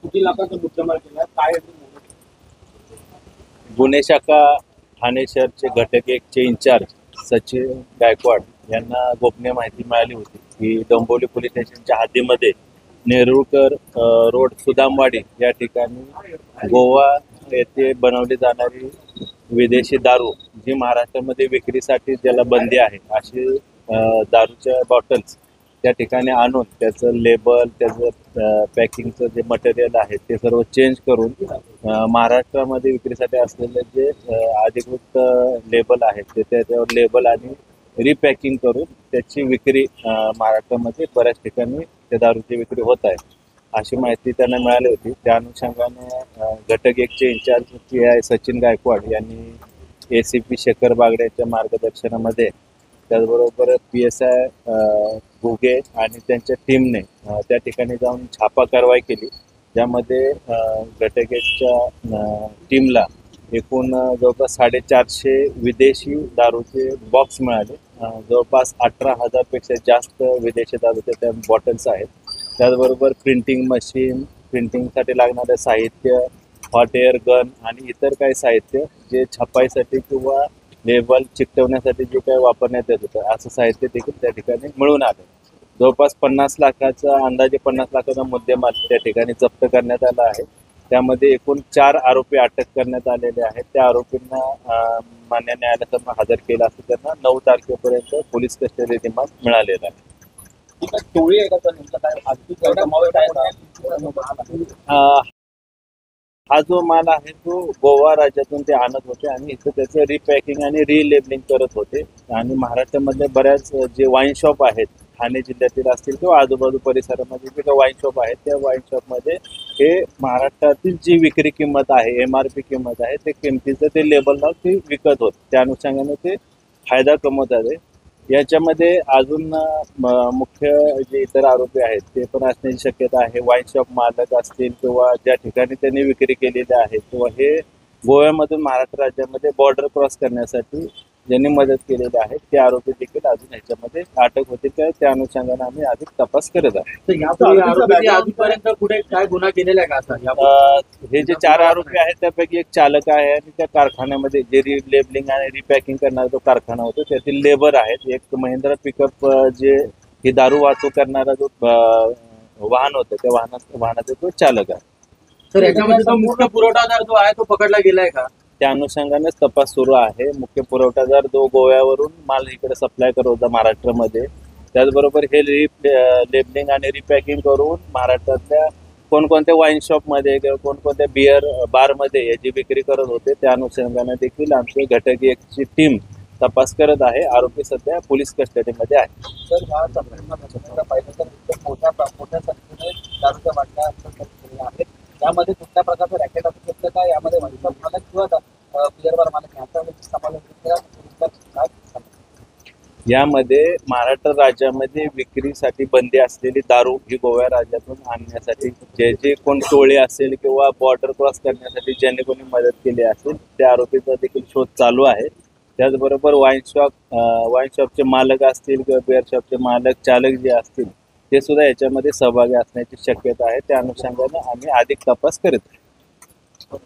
किती लाखांचा मुद्देमाल केला काय गुन्हे शाखा ठाणे शहरचे घटक एकचे इंचार्ज सचिन गायकवाड यांना गोपनीय माहिती मिळाली होती की डोंबिवली पोलीस स्टेशनच्या हद्दीमध्ये नेरुळकर रोड सुदामवाडी या ठिकाणी गोवा येथे बनवली जाणारी विदेशी दारू जी महाराष्ट्रामध्ये विक्रीसाठी ज्याला बंदी आहे अशी दारूच्या बॉटल्स त्या ठिकाणी आणून त्याचं लेबल त्याचं पॅकिंगचं जे मटेरियल आहे ते सर्व चेंज करून महाराष्ट्रामध्ये विक्रीसाठी असलेले जे अधिकृत लेबल आहेत ते त्याच्यावर लेबल आणि रिपॅकिंग करून त्याची विक्री महाराष्ट्रामध्ये बऱ्याच ठिकाणी त्या दारूची विक्री होत आहे अशी माहिती त्यांना मिळाली होती. त्या अनुषंगाने घटक एकचे इंचार्ज PI सचिन गायकवाड यांनी ACP शेखर बागडे यांच्या मार्गदर्शनामध्ये त्याचबरोबर PSI घुगे आणि त्यांच्या टीमने त्या ठिकाणी जाऊन छापा कारवाई केली ज्यामध्ये घटक एकच्या टीमला एकूण जवळपास 450 विदेशी दारूचे बॉक्स मिळाले. जवळपास 18,000पेक्षा जास्त विदेशी दारूचे त्या बॉटल्स आहेत. त्याचबरोबर प्रिंटिंग मशीन प्रिंटिंगसाठी लागणारं साहित्य हॉट एअर गन आणि इतर काही साहित्य जे छपाईसाठी किंवा लेबल चिकटवण्यासाठी जे काही वापरण्यात येत होतं असं साहित्य देखील त्या ठिकाणी मिळून आलं. जवळपास 50 लाखाचा अंदाजे 50 लाखाचा मुद्देमाल त्या ठिकाणी जप्त करण्यात आला आहे. त्यामध्ये एकूण 4 आरोपी अटक करण्यात आलेले आहेत. त्या आरोपींना मान्य न्यायालयासमोर हजर केलं असं त्यांना 9 तारखेपर्यंत पोलीस कस्टडी रिमांड मिळालेला आहे. टोळी आहे का तर नेमका काय आर्थिक समावेश आहे का? हा जो माल आहे तो गोवा राज्यातून ते आणत होते आणि इथं त्याचं रिपॅकिंग आणि रिलेबलिंग करत होते आणि महाराष्ट्रामधले बऱ्याच जे वाईन शॉप आहेत ठाणे जिल्ह्यातील असतील किंवा आजूबाजू परिसरामध्ये जे काही वाईन शॉप आहेत त्या वाईन शॉपमध्ये हे महाराष्ट्रातील जी विक्री किंमत आहे MRP किंमत आहे ते किमतीचं ते लेबल लावून ते विकत होत. त्या अनुषंगाने ते फायदा कमवत आले. याच्यामध्ये अजून मुख्य जे इतर आरोपी आहेत ते पण असण्याची शक्यता आहे. वाईन शॉप मालक असतील किंवा ज्या ठिकाणी त्यांनी विक्री केलेली आहे किंवा हे गोव्यामधून महाराष्ट्र राज्यामध्ये बॉर्डर क्रॉस करण्यासाठी ज्यांनी मदत केलेली आहे ते आरोपी देखील अजून ह्याच्यामध्ये अटक होते. त्या अनुषंगाने आम्ही अधिक तपास करत आहोत. आजपर्यंत पुढे काय गुन्हा केलेला आहे का असा? हे जे 4 आरोपी आहेत त्यापैकी एक चालक आहे आणि त्या कारखान्यामध्ये जे रिलेबलिंग आणि रिपॅकिंग करणारा जो कारखाना होतो त्यातील लेबर आहेत. एक महिंद्रा पिकअप जे ही दारू वाहतूक करणारा जो वाहन होतं त्या वाहनाचा तो चालक आहे. तर याच्यामध्ये तो मुख्य पुरवठादार जो आहे तो पकडला गेलाय का? त्या अनुषंगानेच तपास सुरू आहे. मुख्य पुरवठादार जो गोव्यावरून माल इकडे सप्लाय करत होता महाराष्ट्रामध्ये त्याचबरोबर हे लेबलिंग आणि रिपॅकिंग करून महाराष्ट्रातल्या कोणकोणत्या वाईन शॉपमध्ये किंवा कोणकोणत्या बिअर बारमध्ये याची विक्री करत होते त्या अनुषंगाने देखील आमची घटक एकची टीम तपास करत आहे. आरोपी सध्या पोलीस कस्टडीमध्ये आहे. तर ह्या संदर्भात पाहिलं तर मोठ्या संख्येने दारूच्या बाटल्या आहेत. यामध्ये कुठल्या प्रकारचं रॅकेट असू शकतं का? यामध्ये वंशज मालक किंवा बिअरबार मालक यांचा समावेश यामध्ये महाराष्ट्र राज्यामध्ये विक्रीसाठी बंदी असलेली दारू ही गोवा राज्यातून आणण्यासाठी जे कोण टोळे असेल किंवा बॉर्डर क्रॉस करण्यासाठी ज्यांनी कोणी मदत केली असेल त्या आरोपीचा देखील शोध चालू आहे. त्याचबरोबर वाईन शॉपचे मालक असतील किंवा बिअर शॉपचे मालक चालक जे असतील ते सुद्धा याच्यामध्ये सहभागी असण्याची शक्यता आहे. त्या अनुषंगाने आम्ही अधिक तपास करत आहोत.